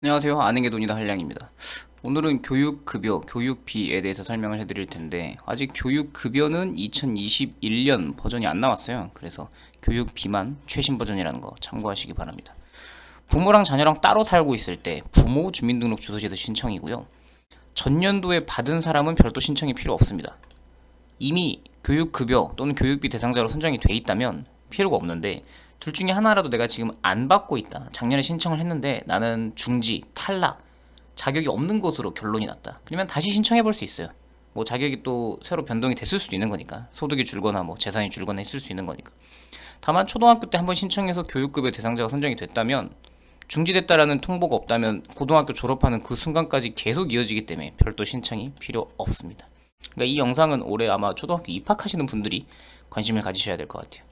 안녕하세요. 아는 게 돈이다 한량입니다. 오늘은 교육급여, 교육비에 대해서 설명을 해드릴 텐데 아직 교육급여는 2021년 버전이 안 나왔어요. 그래서 교육비만 최신 버전이라는 거 참고하시기 바랍니다. 부모랑 자녀랑 따로 살고 있을 때 부모 주민등록 주소지에서 신청이고요. 전년도에 받은 사람은 별도 신청이 필요 없습니다. 이미 교육급여 또는 교육비 대상자로 선정이 돼 있다면 필요가 없는데 둘 중에 하나라도 내가 지금 안 받고 있다. 작년에 신청을 했는데 나는 중지, 탈락, 자격이 없는 것으로 결론이 났다. 그러면 다시 신청해 볼 수 있어요. 뭐 자격이 또 새로 변동이 됐을 수도 있는 거니까. 소득이 줄거나 뭐 재산이 줄거나 있을 수 있는 거니까. 다만 초등학교 때 한번 신청해서 교육급여 대상자가 선정이 됐다면 중지됐다라는 통보가 없다면 고등학교 졸업하는 그 순간까지 계속 이어지기 때문에 별도 신청이 필요 없습니다. 그러니까 이 영상은 올해 아마 초등학교 입학하시는 분들이 관심을 가지셔야 될 것 같아요.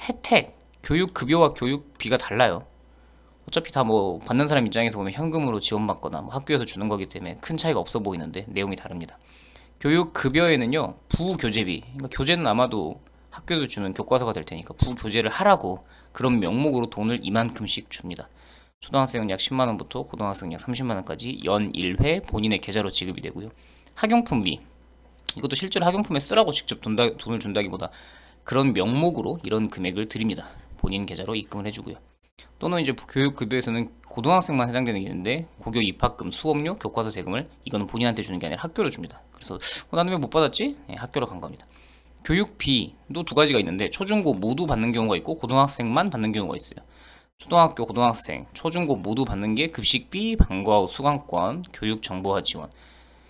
혜택, 교육급여와 교육비가 달라요. 어차피 다 뭐 받는 사람 입장에서 보면 현금으로 지원받거나 뭐 학교에서 주는 거기 때문에 큰 차이가 없어 보이는데 내용이 다릅니다. 교육급여에는요 부교재비, 그러니까 교재는 아마도 학교에서 주는 교과서가 될 테니까 부교재를 하라고 그런 명목으로 돈을 이만큼씩 줍니다. 초등학생은 약 10만원부터 고등학생은 약 30만원까지 연 1회 본인의 계좌로 지급이 되고요. 학용품비, 이것도 실제로 학용품에 쓰라고 직접 돈을 준다기보다 그런 명목으로 이런 금액을 드립니다. 본인 계좌로 입금을 해주고요. 또는 이제 교육급여에서는 고등학생만 해당되는 게 있는데 고교 입학금, 수업료, 교과서 대금을 이거는 본인한테 주는 게 아니라 학교로 줍니다. 그래서 나는 왜 못 받았지? 네, 학교로 간 겁니다. 교육비도 두 가지가 있는데 초중고 모두 받는 경우가 있고 고등학생만 받는 경우가 있어요. 초등학교, 고등학생, 초중고 모두 받는 게 급식비, 방과 후 수강권, 교육정보화 지원.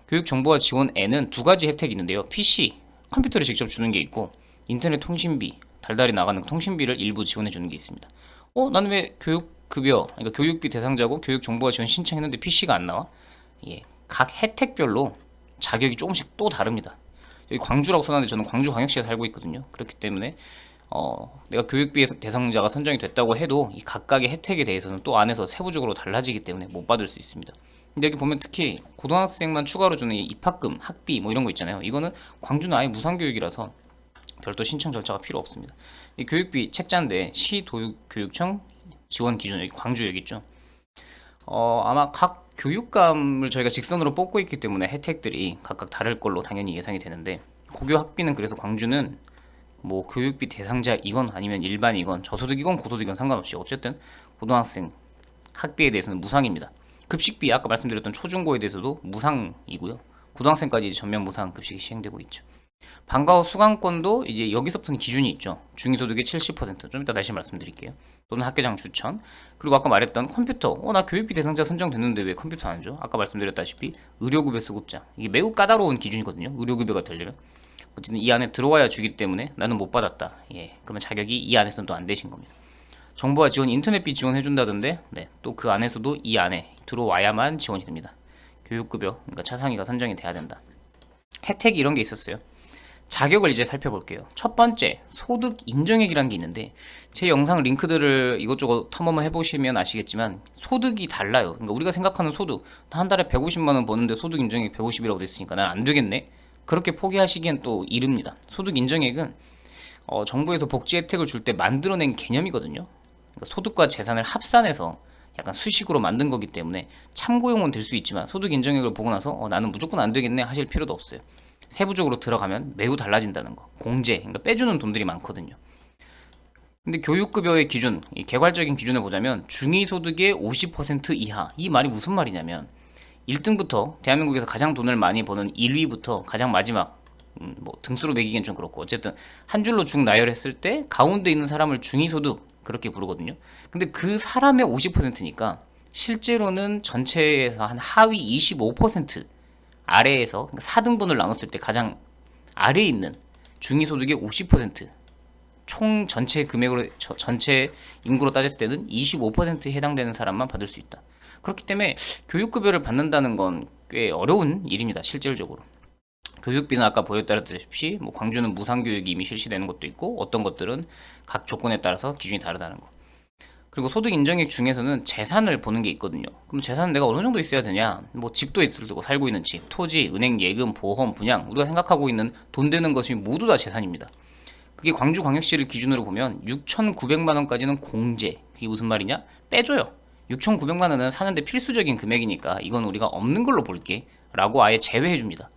교육정보화 지원에는 두 가지 혜택이 있는데요. PC, 컴퓨터를 직접 주는 게 있고 인터넷 통신비, 달달이 나가는 통신비를 일부 지원해 주는 게 있습니다. 나는 왜 교육급여, 그러니까 교육비 대상자고 교육정보화 지원 신청했는데 PC가 안 나와? 예, 각 혜택별로 자격이 조금씩 또 다릅니다. 여기 광주라고 써놨는데 저는 광주광역시에 살고 있거든요. 그렇기 때문에 내가 교육비 대상자가 선정이 됐다고 해도 이 각각의 혜택에 대해서는 또 안에서 세부적으로 달라지기 때문에 못 받을 수 있습니다. 근데 여기 보면 특히 고등학생만 추가로 주는 이 입학금, 학비 뭐 이런 거 있잖아요. 이거는 광주는 아예 무상교육이라서 별도 신청 절차가 필요 없습니다. 이 교육비 책자인데 시도육교육청 지원 기준, 여기 광주 여기 있죠. 아마 각 교육감을 저희가 직선으로 뽑고 있기 때문에 혜택들이 각각 다를 걸로 당연히 예상이 되는데 고교 학비는 그래서 광주는 뭐 교육비 대상자이건 아니면 일반이건 저소득이건 고소득이건 상관없이 어쨌든 고등학생 학비에 대해서는 무상입니다. 급식비 아까 말씀드렸던 초중고에 대해서도 무상이고요. 고등학생까지 전면 무상 급식이 시행되고 있죠. 방과 후 수강권도 이제 여기서부터는 기준이 있죠. 중위소득의 70%좀 이따 다시 말씀드릴게요. 또는 학교장 추천. 그리고 아까 말했던 컴퓨터. 나 교육비 대상자 선정됐는데 왜 컴퓨터 안 줘? 아까 말씀드렸다시피 의료급여 수급자. 이게 매우 까다로운 기준이거든요. 의료급여가 되려면. 어쨌든 이 안에 들어와야 주기 때문에 나는 못 받았다. 예, 그러면 자격이 이 안에서는 또 안 되신 겁니다. 정보와 지원, 인터넷비 지원해준다던데, 네, 또 그 안에서도 이 안에 들어와야만 지원이 됩니다. 교육급여, 그러니까 차상위가 선정이 돼야 된다. 혜택 이런 게 있었어요. 자격을 이제 살펴볼게요. 첫 번째, 소득 인정액이라는 게 있는데 제 영상 링크들을 이것저것 탐험을 해보시면 아시겠지만 소득이 달라요. 그러니까 우리가 생각하는 소득, 한 달에 150만원 버는데 소득 인정액 150이라고 됐으니까 난 안 되겠네? 그렇게 포기하시기엔 또 이릅니다. 소득 인정액은 정부에서 복지 혜택을 줄 때 만들어낸 개념이거든요. 그러니까 소득과 재산을 합산해서 약간 수식으로 만든 거기 때문에 참고용은 될 수 있지만 소득 인정액을 보고 나서 나는 무조건 안 되겠네 하실 필요도 없어요. 세부적으로 들어가면 매우 달라진다는 거. 공제, 그러니까 빼주는 돈들이 많거든요. 근데 교육급여의 기준, 이 개괄적인 기준을 보자면 중위소득의 50% 이하. 이 말이 무슨 말이냐면 1등부터 대한민국에서 가장 돈을 많이 버는 1위부터 가장 마지막 뭐 등수로 매기기엔 좀 그렇고 어쨌든 한 줄로 쭉 나열했을 때 가운데 있는 사람을 중위소득 그렇게 부르거든요. 근데 그 사람의 50%니까 실제로는 전체에서 한 하위 25% 아래에서 4등분을 나눴을 때 가장 아래에 있는 중위소득의 50%총 전체 금액으로 전체 인구로 따졌을 때는 25%에 해당되는 사람만 받을 수 있다. 그렇기 때문에 교육급여를 받는다는 건 꽤 어려운 일입니다. 실질적으로. 교육비는 아까 보여드렸다시피 뭐 광주는 무상교육이 이미 실시되는 것도 있고 어떤 것들은 각 조건에 따라서 기준이 다르다는 거. 그리고 소득 인정액 중에서는 재산을 보는 게 있거든요. 그럼 재산은 내가 어느 정도 있어야 되냐? 뭐 집도 있을 테고 살고 있는 집, 토지, 은행 예금, 보험, 분양 우리가 생각하고 있는 돈 되는 것이 모두 다 재산입니다. 그게 광주광역시를 기준으로 보면 6,900만 원까지는 공제. 그게 무슨 말이냐? 빼줘요. 6,900만 원은 사는데 필수적인 금액이니까 이건 우리가 없는 걸로 볼게 라고 아예 제외해 줍니다.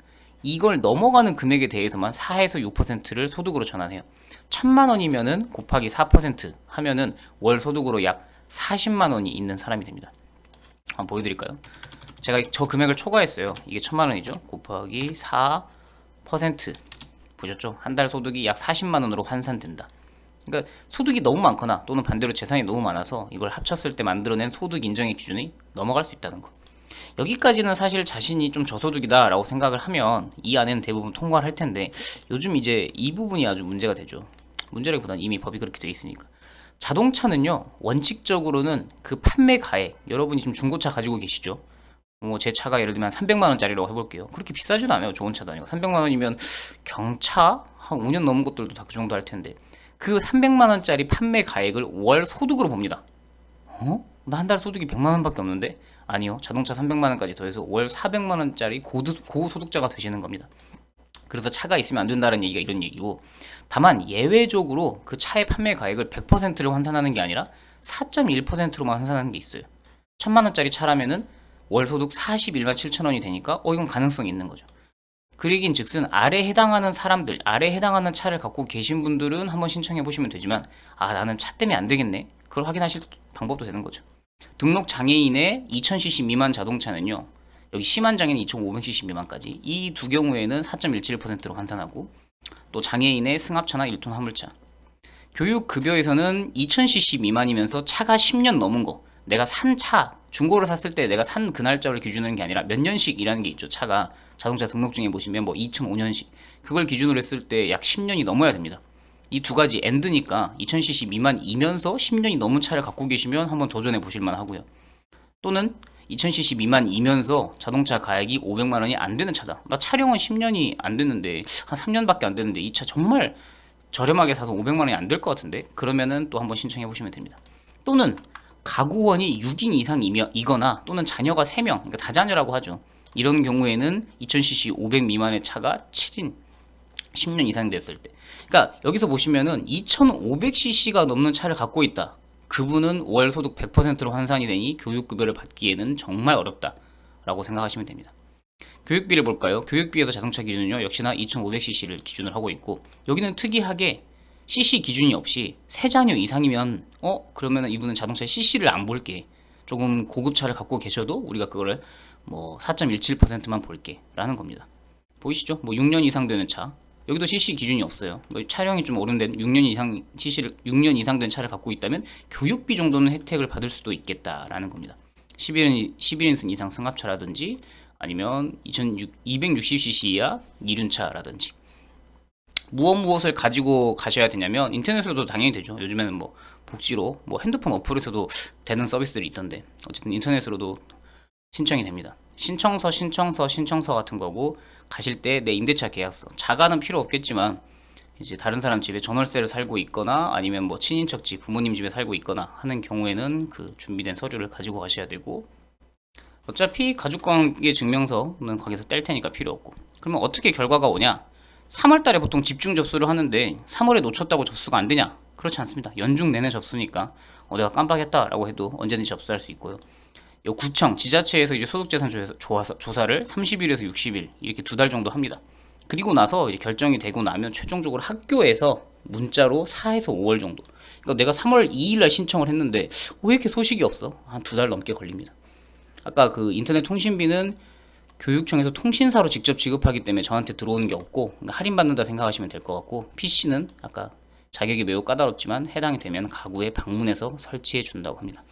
이걸 넘어가는 금액에 대해서만 4에서 6%를 소득으로 전환해요. 1,000만 원이면은 곱하기 4% 하면은 월 소득으로 약 40만 원이 있는 사람이 됩니다. 한번 보여드릴까요? 제가 저 금액을 초과했어요. 이게 1,000만 원이죠. 곱하기 4% 보셨죠? 한 달 소득이 약 40만 원으로 환산된다. 그러니까 소득이 너무 많거나 또는 반대로 재산이 너무 많아서 이걸 합쳤을 때 만들어낸 소득 인정의 기준이 넘어갈 수 있다는 거. 여기까지는 사실 자신이 좀 저소득이다 라고 생각을 하면 이 안에는 대부분 통과를 할 텐데, 요즘 이제 이 부분이 아주 문제가 되죠. 문제라기보다는 이미 법이 그렇게 돼 있으니까. 자동차는요, 원칙적으로는 그 판매 가액, 여러분이 지금 중고차 가지고 계시죠? 뭐 제 차가 예를 들면 300만 원짜리라고 해볼게요. 그렇게 비싸지도 않아요. 좋은 차도 아니고. 300만 원이면 경차 한 5년 넘은 것들도 다 그 정도 할 텐데, 그 300만 원짜리 판매 가액을 월 소득으로 봅니다. 나 한 달 소득이 100만 원밖에 없는데? 아니요. 자동차 300만 원까지 더해서 월 400만 원짜리 고소득자가 되시는 겁니다. 그래서 차가 있으면 안 된다는 얘기가 이런 얘기고, 다만 예외적으로 그 차의 판매 가액을 100%를 환산하는 게 아니라 4.1%로만 환산하는 게 있어요. 1,000만 원짜리 차라면은 월 소득 41만 7천 원이 되니까 이건 가능성이 있는 거죠. 그 얘기인 즉슨 아래에 해당하는 사람들, 아래에 해당하는 차를 갖고 계신 분들은 한번 신청해 보시면 되지만, 나는 차 때문에 안 되겠네, 그걸 확인하실 방법도 되는 거죠. 등록 장애인의 2000cc 미만 자동차는요, 여기 심한 장애인 2500cc 미만까지 이 두 경우에는 4.17%로 환산하고, 또 장애인의 승합차나 1톤 화물차, 교육급여에서는 2000cc 미만이면서 차가 10년 넘은 거, 내가 산 차, 중고로 샀을 때 내가 산 그 날짜를 기준으로 하는 게 아니라 몇 년씩이라는 게 있죠. 차가 자동차 등록증에 보시면 뭐 2005년식, 그걸 기준으로 했을 때 약 10년이 넘어야 됩니다. 이 두 가지 엔드니까 2000cc 미만이면서 10년이 넘은 차를 갖고 계시면 한번 도전해 보실 만하고요. 또는 2000cc 미만이면서 자동차 가액이 500만 원이 안 되는 차다. 나 차량은 10년이 안 됐는데, 한 3년밖에 안 됐는데 이 차 정말 저렴하게 사서 500만 원이 안 될 것 같은데, 그러면은 또 한번 신청해 보시면 됩니다. 또는 가구원이 6인 이상이거나 또는 자녀가 3명, 그러니까 다자녀라고 하죠. 이런 경우에는 2000cc 500 미만의 차가 7인 10년 이상 됐을 때, 그러니까 여기서 보시면은 2500cc가 넘는 차를 갖고 있다. 그분은 월 소득 100%로 환산이 되니 교육급여를 받기에는 정말 어렵다 라고 생각하시면 됩니다. 교육비를 볼까요? 교육비에서 자동차 기준은요, 역시나 2500cc를 기준으로 하고 있고, 여기는 특이하게 cc 기준이 없이 3자녀 이상이면 그러면 이분은 자동차 cc를 안 볼게, 조금 고급차를 갖고 계셔도 우리가 그거를 뭐 4.17%만 볼게 라는 겁니다. 보이시죠? 뭐 6년 이상 되는 차, 여기도 cc 기준이 없어요. 뭐 차량이 좀 오래된 6년 이상 된 차를 갖고 있다면 교육비 정도는 혜택을 받을 수도 있겠다라는 겁니다. 11인승 이상 승합차라든지 아니면 260cc 이하 이륜차라든지. 무엇을 가지고 가셔야 되냐면, 인터넷으로도 당연히 되죠. 요즘에는 뭐 복지로 뭐 핸드폰 어플에서도 되는 서비스들이 있던데, 어쨌든 인터넷으로도 신청이 됩니다. 신청서 같은 거고, 가실 때 내 임대차 계약서, 자가는 필요 없겠지만 이제 다른 사람 집에 전월세를 살고 있거나 아니면 뭐 친인척 집, 부모님 집에 살고 있거나 하는 경우에는 그 준비된 서류를 가지고 가셔야 되고, 어차피 가족관계 증명서는 거기서 뗄 테니까 필요 없고. 그러면 어떻게 결과가 오냐? 3월달에 보통 집중 접수를 하는데 3월에 놓쳤다고 접수가 안 되냐? 그렇지 않습니다. 연중 내내 접수니까 내가 깜빡했다라고 해도 언제든지 접수할 수 있고요. 요 구청, 지자체에서 이제 소득재산 조사를 30일에서 60일 이렇게 2달 정도 합니다. 그리고 나서 이제 결정이 되고 나면 최종적으로 학교에서 문자로 4에서 5월 정도. 그러니까 내가 3월 2일날 신청을 했는데 왜 이렇게 소식이 없어? 한 2달 넘게 걸립니다. 아까 그 인터넷 통신비는 교육청에서 통신사로 직접 지급하기 때문에 저한테 들어오는 게 없고 할인받는다 생각하시면 될 것 같고, PC는 아까 자격이 매우 까다롭지만 해당이 되면 가구에 방문해서 설치해 준다고 합니다.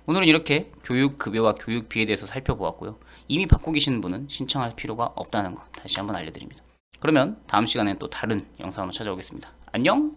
오늘은 이렇게 교육급여와 교육비에 대해서 살펴보았고요. 이미 받고 계시는 분은 신청할 필요가 없다는 거 다시 한번 알려드립니다. 그러면 다음 시간에 또 다른 영상으로 찾아오겠습니다. 안녕!